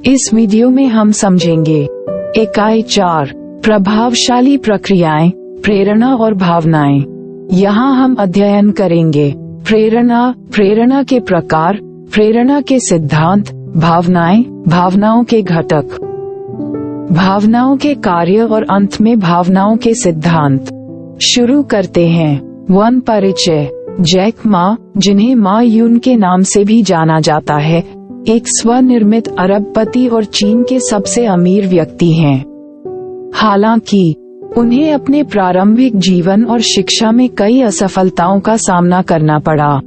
इस वीडियो में हम समझेंगे इकाई 4 प्रभावशाली प्रक्रियाएं, प्रेरणा और भावनाएं। यहाँ हम अध्ययन करेंगे प्रेरणा के प्रकार, प्रेरणा के सिद्धांत, भावनाएं, भावनाओं के घटक, भावनाओं के कार्य और अंत में भावनाओं के सिद्धांत। शुरू करते हैं। 1 परिचय। जैक मा, जिन्हें मा यून के नाम से भी जाना जाता है, एक स्वनिर्मित अरबपति और चीन के सबसे अमीर व्यक्ति हैं। हालांकि उन्हें अपने प्रारंभिक जीवन और शिक्षा में कई असफलताओं का सामना करना पड़ा,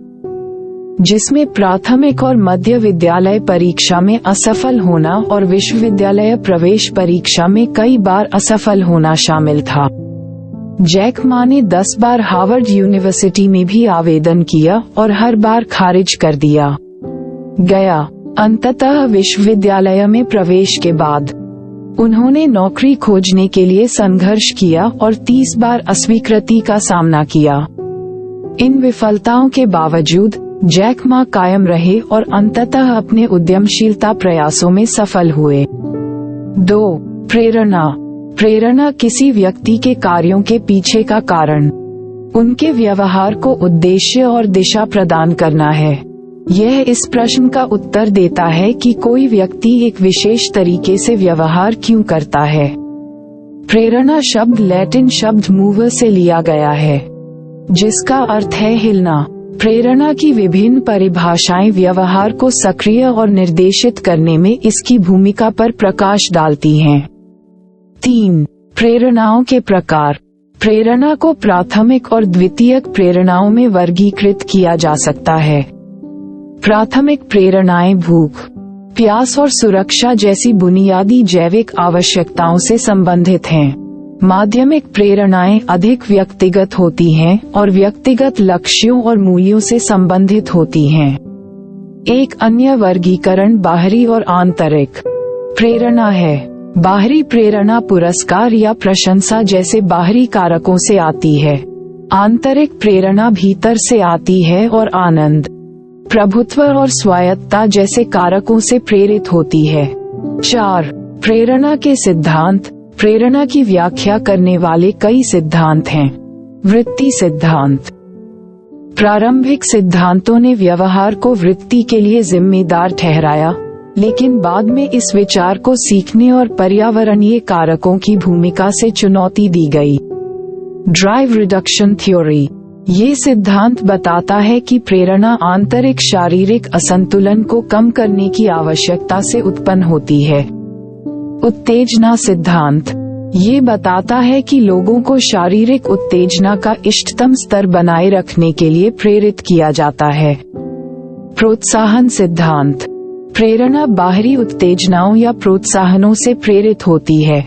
जिसमें प्राथमिक और मध्य विद्यालय परीक्षा में असफल होना और विश्वविद्यालय प्रवेश परीक्षा में कई बार असफल होना शामिल था। जैक मा ने 10 बार हार्वर्ड यूनिवर्सिटी में भी आवेदन किया और हर बार खारिज कर दिया गया। अंततः विश्वविद्यालय में प्रवेश के बाद उन्होंने नौकरी खोजने के लिए संघर्ष किया और 30 बार अस्वीकृति का सामना किया। इन विफलताओं के बावजूद जैक मा कायम रहे और अंततः अपने उद्यमशीलता प्रयासों में सफल हुए। 2 प्रेरणा किसी व्यक्ति के कार्यों के पीछे का कारण उनके व्यवहार को उद्देश्य और दिशा प्रदान करना है। यह इस प्रश्न का उत्तर देता है कि कोई व्यक्ति एक विशेष तरीके से व्यवहार क्यों करता है। प्रेरणा शब्द लैटिन शब्द मूवर से लिया गया है, जिसका अर्थ है हिलना। प्रेरणा की विभिन्न परिभाषाएं व्यवहार को सक्रिय और निर्देशित करने में इसकी भूमिका पर प्रकाश डालती हैं। 3 प्रेरणाओं के प्रकार। प्रेरणा को प्राथमिक और द्वितीयक प्रेरणाओं में वर्गीकृत किया जा सकता है। प्राथमिक प्रेरणाएं भूख, प्यास और सुरक्षा जैसी बुनियादी जैविक आवश्यकताओं से संबंधित हैं। माध्यमिक प्रेरणाएं अधिक व्यक्तिगत होती हैं और व्यक्तिगत लक्ष्यों और मूल्यों से संबंधित होती हैं। एक अन्य वर्गीकरण बाहरी और आंतरिक प्रेरणा है। बाहरी प्रेरणा पुरस्कार या प्रशंसा जैसे बाहरी कारकों से आती है। आंतरिक प्रेरणा भीतर से आती है और आनंद, प्रभुत्व और स्वायत्तता जैसे कारकों से प्रेरित होती है। 4 प्रेरणा के सिद्धांत। प्रेरणा की व्याख्या करने वाले कई सिद्धांत हैं। वृत्ति सिद्धांत। प्रारंभिक सिद्धांतों ने व्यवहार को वृत्ति के लिए जिम्मेदार ठहराया, लेकिन बाद में इस विचार को सीखने और पर्यावरणीय कारकों की भूमिका से चुनौती दी गई। Drive reduction theory. ये सिद्धांत बताता है कि प्रेरणा आंतरिक शारीरिक असंतुलन को कम करने की आवश्यकता से उत्पन्न होती है। उत्तेजना सिद्धांत। ये बताता है कि लोगों को शारीरिक उत्तेजना का इष्टतम स्तर बनाए रखने के लिए प्रेरित किया जाता है। प्रोत्साहन सिद्धांत। प्रेरणा बाहरी उत्तेजनाओं या प्रोत्साहनों से प्रेरित होती है।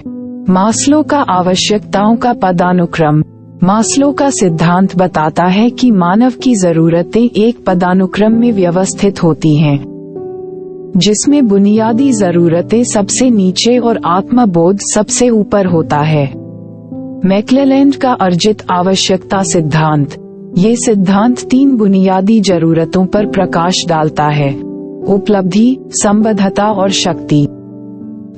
मास्लो का आवश्यकताओं का पदानुक्रम। मास्लो का सिद्धांत बताता है कि मानव की जरूरतें एक पदानुक्रम में व्यवस्थित होती हैं, जिसमें बुनियादी जरूरतें सबसे नीचे और आत्मबोध सबसे ऊपर होता है। मैक्लेलैंड का अर्जित आवश्यकता सिद्धांत। ये सिद्धांत 3 बुनियादी जरूरतों पर प्रकाश डालता है: उपलब्धि, संबद्धता और शक्ति।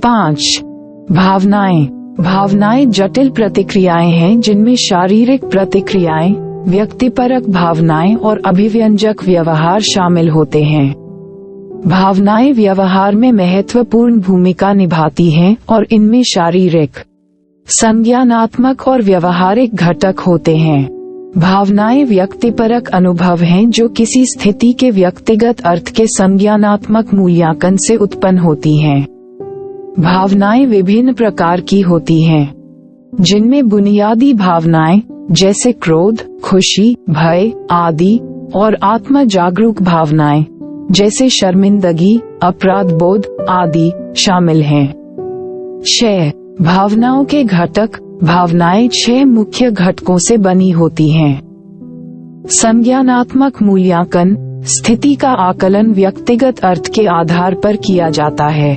5 भावनाएं। भावनाएं जटिल प्रतिक्रियाएं हैं जिनमें शारीरिक प्रतिक्रियाएं, व्यक्तिपरक भावनाएं और अभिव्यंजक व्यवहार शामिल होते हैं। भावनाएं व्यवहार में महत्वपूर्ण भूमिका निभाती हैं और इनमें शारीरिक, संज्ञानात्मक और व्यवहारिक घटक होते हैं। भावनाएं व्यक्तिपरक अनुभव हैं जो किसी स्थिति के व्यक्तिगत अर्थ के संज्ञानात्मक मूल्यांकन से उत्पन्न होती हैं। भावनाएं विभिन्न प्रकार की होती हैं, जिनमें बुनियादी भावनाएं जैसे क्रोध, खुशी, भय आदि और आत्म जागरूक भावनाएं जैसे शर्मिंदगी, अपराध बोध आदि शामिल हैं। 6 भावनाओं के घटक। भावनाएं 6 मुख्य घटकों से बनी होती हैं। संज्ञानात्मक मूल्यांकन। स्थिति का आकलन व्यक्तिगत अर्थ के आधार पर किया जाता है।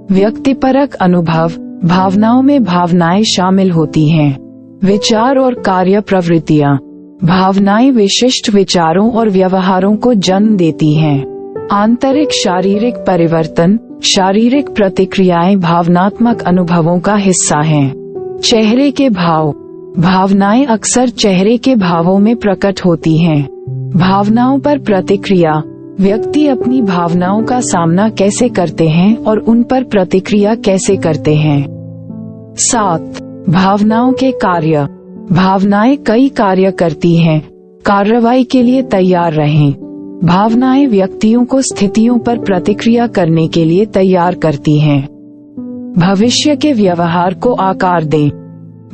व्यक्तिपरक अनुभव। भावनाओं में भावनाएं शामिल होती हैं। विचार और कार्य प्रवृत्तियां। भावनाएं विशिष्ट विचारों और व्यवहारों को जन्म देती हैं। आंतरिक शारीरिक परिवर्तन। शारीरिक प्रतिक्रियाएं भावनात्मक अनुभवों का हिस्सा हैं। चेहरे के भाव। भावनाएं अक्सर चेहरे के भावों में प्रकट होती हैं। भावनाओं पर प्रतिक्रिया। व्यक्ति अपनी भावनाओं का सामना कैसे करते हैं और उन पर प्रतिक्रिया कैसे करते हैं। 7. भावनाओं के कार्य। भावनाएं कई कार्य करती हैं। कार्रवाई के लिए तैयार रहें। भावनाएं व्यक्तियों को स्थितियों पर प्रतिक्रिया करने के लिए तैयार करती हैं। भविष्य के व्यवहार को आकार दें।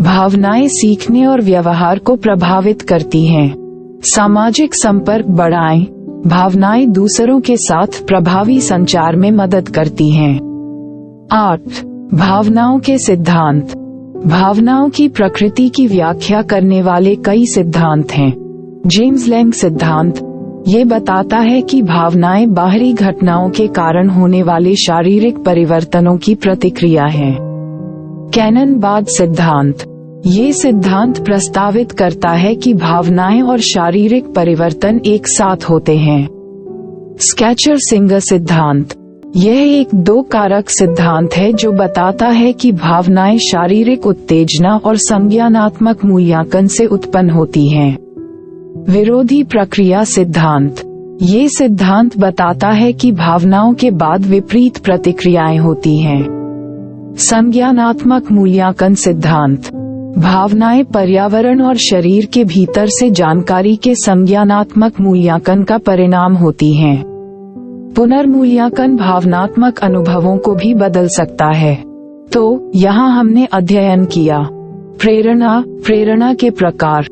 भावनाएं सीखने और व्यवहार को प्रभावित करती हैं। सामाजिक संपर्क बढ़ाएं। भावनाएं दूसरों के साथ प्रभावी संचार में मदद करती हैं। 8. भावनाओं के सिद्धांत। भावनाओं की प्रकृति की व्याख्या करने वाले कई सिद्धांत हैं। जेम्स लैंग सिद्धांत ये बताता है कि भावनाएं बाहरी घटनाओं के कारण होने वाले शारीरिक परिवर्तनों की प्रतिक्रिया हैं। कैनन-बार्ड सिद्धांत ये सिद्धांत प्रस्तावित करता है कि भावनाएं और शारीरिक परिवर्तन एक साथ होते हैं। स्कैचर-सिंगर सिद्धांत यह एक 2 कारक सिद्धांत है जो बताता है कि भावनाएं शारीरिक उत्तेजना और संज्ञानात्मक मूल्यांकन से उत्पन्न होती हैं। विरोधी प्रक्रिया सिद्धांत ये सिद्धांत बताता है कि भावनाओं के बाद विपरीत प्रतिक्रियाएं होती हैं। संज्ञानात्मक मूल्यांकन सिद्धांत भावनाएं पर्यावरण और शरीर के भीतर से जानकारी के संज्ञानात्मक मूल्यांकन का परिणाम होती हैं। पुनर्मूल्यांकन भावनात्मक अनुभवों को भी बदल सकता है। तो यहाँ हमने अध्ययन किया प्रेरणा, प्रेरणा के प्रकार,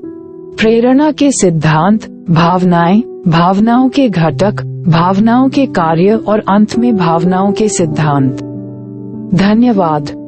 प्रेरणा के सिद्धांत, भावनाएं, भावनाओं के घटक, भावनाओं के कार्य और अंत में भावनाओं के सिद्धांत। धन्यवाद।